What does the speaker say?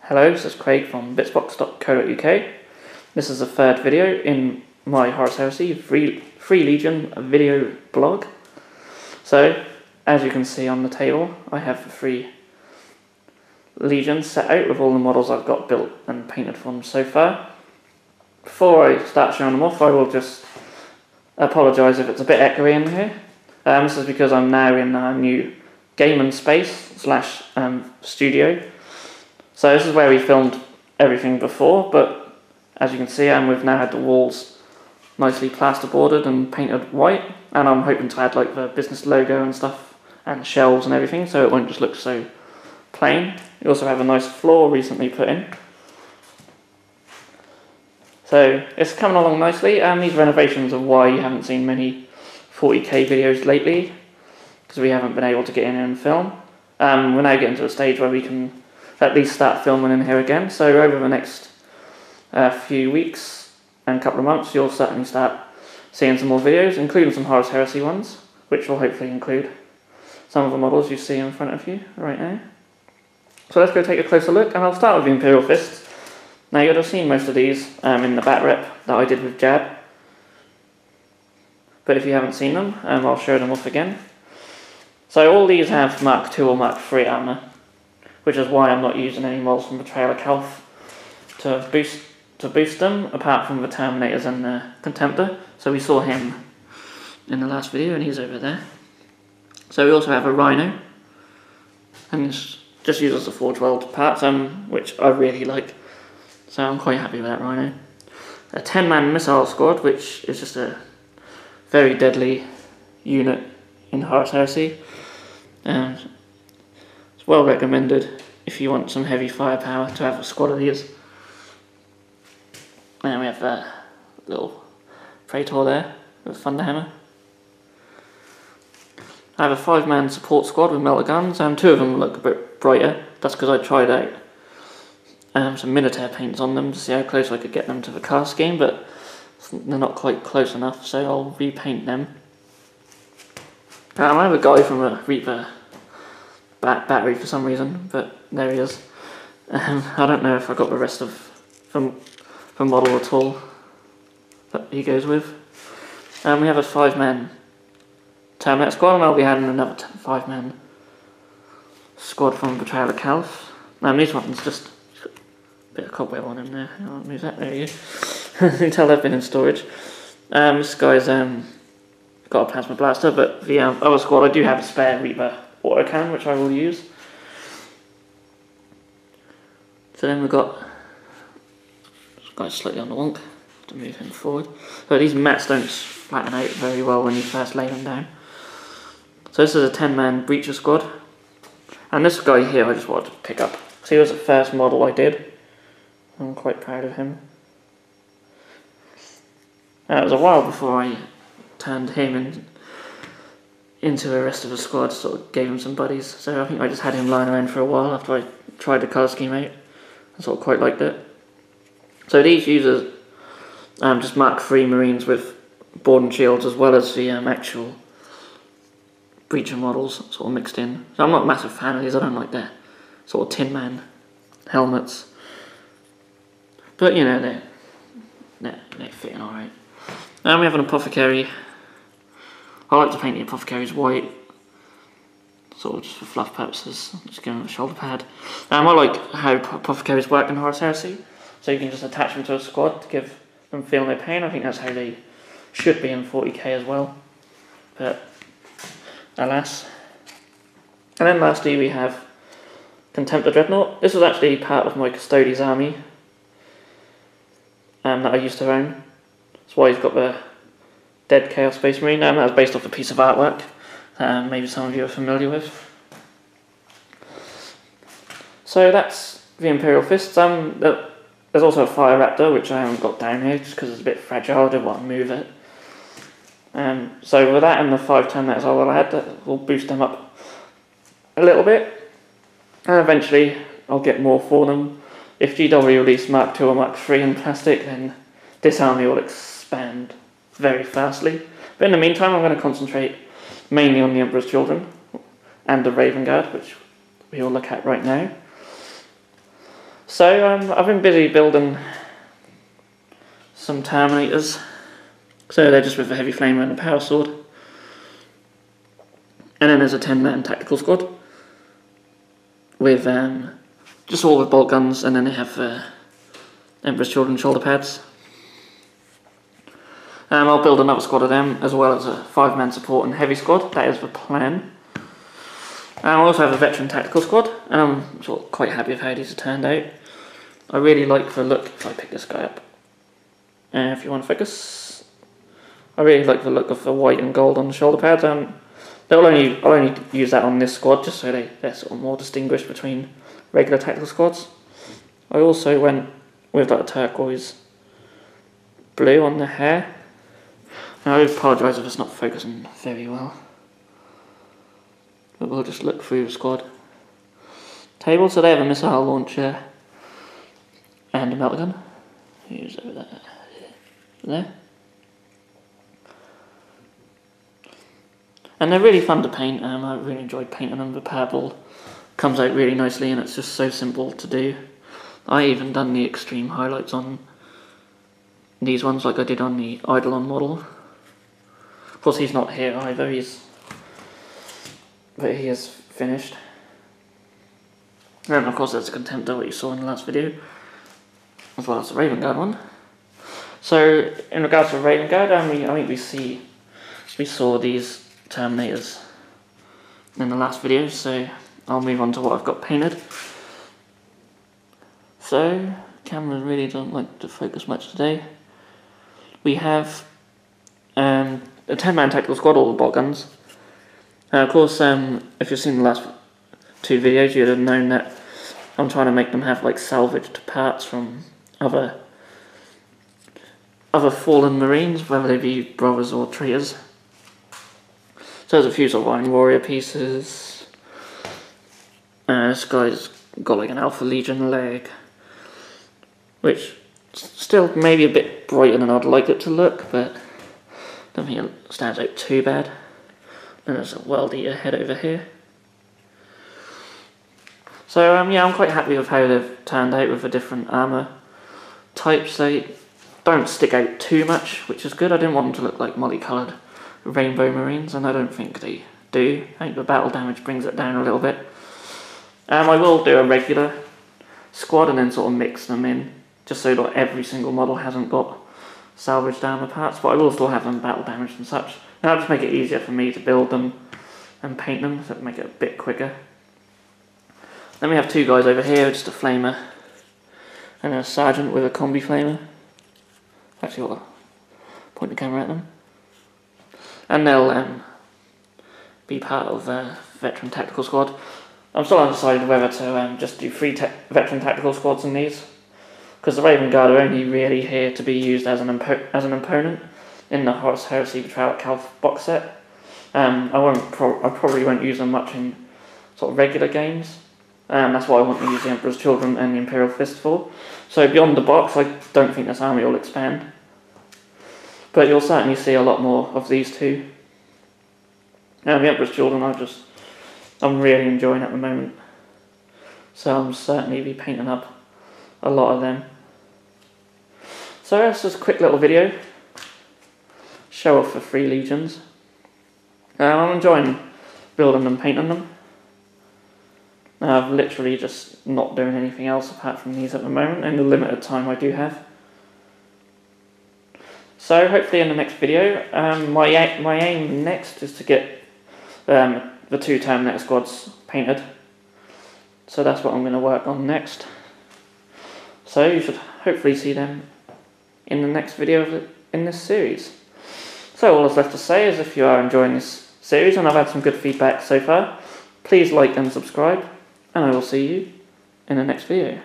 Hello, this is Craig from bitsbox.co.uk. This is the third video in my Horus Heresy Free Legion video blog. So, as you can see on the table, I have the three legions set out with all the models I've got built and painted for them so far. Before I start showing them off, I will just apologise if it's a bit echoey in here. This is because I'm now in a new gaming space / studio. So this is where we filmed everything before, but as you can see, we've now had the walls nicely plasterboarded and painted white, and I'm hoping to add like the business logo and stuff and shelves and everything, so it won't just look so plain. We also have a nice floor recently put in. So it's coming along nicely, and these renovations are why you haven't seen many 40k videos lately, because we haven't been able to get in and film. We're now getting to a stage where we can at least start filming in here again, so over the next few weeks and couple of months you'll certainly start seeing some more videos, including some Horus Heresy ones, which will hopefully include some of the models you see in front of you right now. So let's go take a closer look, and I'll start with the Imperial Fists. Now you'll have seen most of these in the bat rep that I did with Jab, but if you haven't seen them, I'll show them off again. So all these have Mark II or Mark III armour, which is why I'm not using any models from Betrayal of Calth to boost them, apart from the Terminators and the Contemptor. So we saw him in the last video, and he's over there. So we also have a Rhino, and this just uses the Forge World parts, which I really like. So I'm quite happy with that Rhino. A 10-man missile squad, which is just a very deadly unit in Horus Heresy. It's well recommended if you want some heavy firepower to have a squad of these. And then we have a little Praetor there with Thunderhammer. I have a 5-man support squad with melter guns, and 2 of them look a bit brighter. That's because I tried out some Minotaur paints on them to see how close I could get them to the cast scheme, but they're not quite close enough, so I'll repaint them. I have a guy from a Reaper battery for some reason, but there he is. I don't know if I got the rest of the model at all that he goes with. We have a 5-man Terminator squad, and I'll be adding another 5-man squad from Betrayal of Calth. These ones just a bit of cobweb on him there. I'll move that. There you go. You can tell they've been in storage. This guy's got a plasma blaster, but the other squad I do have a spare Reaper autocannon, which I will use. So then we've got this guy's slightly on the wonk, to move him forward. So these mats don't flatten out very well when you first lay them down. So this is a 10-man Breacher squad, and this guy here I just wanted to pick up. So he was the first model I did. I'm quite proud of him. It was a while before I turned him into the rest of the squad, sort of gave him some buddies. So I think I just had him lying around for a while after I tried the colour scheme out. I sort of quite liked it. So these users just Mark III Marines with board and shields, as well as the actual Breacher models sort of mixed in. So I'm not a massive fan of these. I don't like their sort of Tin Man helmets, but you know they're fitting all right. And we have an Apothecary. I like to paint the Apothecaries white, sort of just for fluff purposes. Just give them a shoulder pad. I like how Apothecaries work in Horus Heresy, so you can just attach them to a squad to give them feel no pain. I think that's how they should be in 40k as well, but alas. And then lastly we have Contemptor Dreadnought. This was actually part of my Custodes army that I used to own. That's why he's got the Dead Chaos Space Marine, and that was based off a piece of artwork maybe some of you are familiar with. So that's the Imperial Fists. There's also a Fire Raptor, which I haven't got down here just because it's a bit fragile. I don't want to move it. So with that and the 5 Terminators I will add, that will boost them up a little bit, and eventually I'll get more for them. If GW release Mark II or Mark III in plastic, then this army will expand very fastly. But in the meantime, I'm going to concentrate mainly on the Emperor's Children and the Raven Guard, which we'll look at right now. So I've been busy building some Terminators. So they're just with a heavy flamer and a power sword. And then there's a 10-man tactical squad with just all with bolt guns, and then they have Emperor's Children shoulder pads. I'll build another squad of them, as well as a 5-man support and heavy squad. That is the plan. I also have a veteran tactical squad, and I'm sort of quite happy with how these have turned out. I really like the look. If I pick this guy up, if you want to focus, I really like the look of the white and gold on the shoulder pads. I'll only use that on this squad just so they're sort of more distinguished between regular tactical squads. I also went with like a turquoise blue on the hair. Now, I apologise if it's not focusing very well, but we'll just look through the squad table. So they have a missile launcher and a melter gun. Who's over there? And they're really fun to paint. I really enjoyed painting them. The purple comes out really nicely, and it's just so simple to do. I even done the extreme highlights on these ones, like I did on the Eidolon model. Of course, he's not here either. But he is finished. And of course, there's a Contemptor, what you saw in the last video, as well as the Raven Guard one. So, in regards to the Raven Guard, I think we saw these Terminators in the last video, so I'll move on to what I've got painted. So, camera really don't like to focus much today. We have a 10-man tactical squad, all the bolt guns. Of course, if you've seen the last 2 videos, you'd have known that I'm trying to make them have like salvaged parts from other fallen Marines, whether they be brothers or traitors. So there's a few sort of Iron Warrior pieces. This guy's got like an Alpha Legion leg, which still maybe a bit brighter than I'd like it to look, but I don't think it stands out too bad. Then there's a World Eater head over here. So yeah, I'm quite happy with how they've turned out with the different armour types. They don't stick out too much, which is good. I didn't want them to look like multicoloured Rainbow Marines, and I don't think they do. I think the battle damage brings it down a little bit. I will do a regular squad and then sort of mix them in, just so that every single model hasn't got salvaged armour parts, but I will still have them battle damaged and such. And that'll just make it easier for me to build them and paint them, so it'll make it a bit quicker. Then we have 2 guys over here, just a flamer and a sergeant with a combi flamer. Actually, I'll point the camera at them. And they'll be part of the veteran tactical squad. I'm still undecided whether to just do 3 veteran tactical squads in these, because the Raven Guard are only really here to be used as an opponent in the Horus Heresy Betrayal at Calth box set. I probably won't use them much in sort of regular games. That's why I want to use the Emperor's Children and the Imperial Fist for. So beyond the box, I don't think this army will expand. But you'll certainly see a lot more of these 2. Now the Emperor's Children I'm really enjoying at the moment. So I'll certainly be painting up a lot of them. So that's just a quick little video. Show off the 3 legions. I'm enjoying building them, painting them. I'm literally just not doing anything else apart from these at the moment in the limited time I do have. So hopefully in the next video, my aim next is to get the 2 Terminator squads painted. So that's what I'm going to work on next. So you should hopefully see them in the next video in this series. So all that's left to say is, if you are enjoying this series, and I've had some good feedback so far, please like and subscribe, and I will see you in the next video.